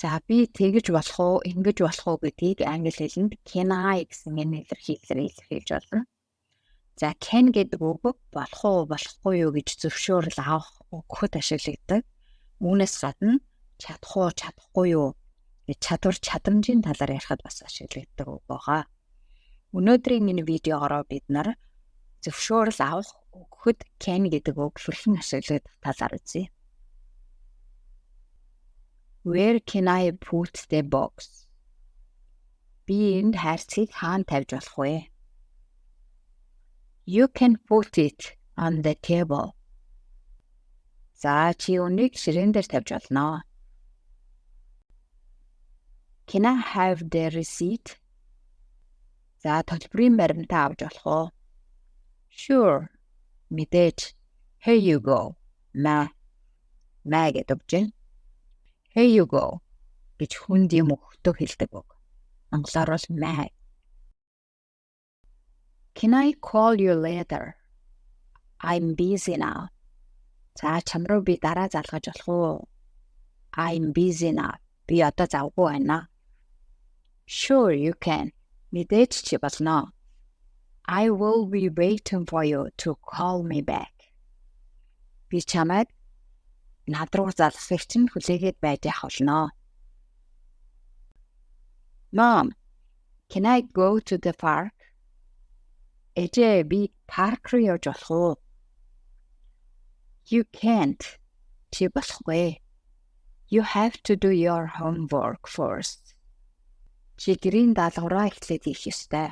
За би тэгж болох уу, ингэж болох уу гэдгийг англи хэлэнд can I гэсэн энэ илэрхийлэлээр илэрхийлж болно. За can гэдэг үг болох уу, болохгүй юу гэж зөвшөөрөл авах өгөхөд ашиглагддаг. Үүнээс гадна чадах уу, чадахгүй юу гэж чадвар чадамжийн талаар ярихад бас ашиглагддаг үг байгаа. Өнөөдрийн энэ видеогоор бид нар зөвшөөрөл авах өгөхөд can гэдэг үг хэрхэн ашиглагдах талаар үзье. Where can I put the box? Би энд хайрцгийг хаана тавьж болох вэ? You can put it on the table. За чи үнийг ширээн дээр тавьж болно. Can I have the receipt? За төлбөрийн баримтаа авч болох уу? Sure. Мэдээж. Here you go. Маа гэдэг үг. Here you go гэж хүнд юм өгөхтөө хэлдэг үг. Монголоор бол маа. Can I call you later? I'm busy now. За чам руу би дараа залгаж болох уу? I'm busy now. Би одоо завгүй байна. Sure you can. Мэдээж чи болно. I will be waiting for you to call me back. Би чамайг над руу залгахыг чинь хүлээгээд байж явах болно. Mom, can I go to the park? Ээжээ би парк руу явж болох уу? You can't. Чи болохгүй. You have to do your homework first. Чи гэрийн даалгавраа эхлээд хийх ёстой.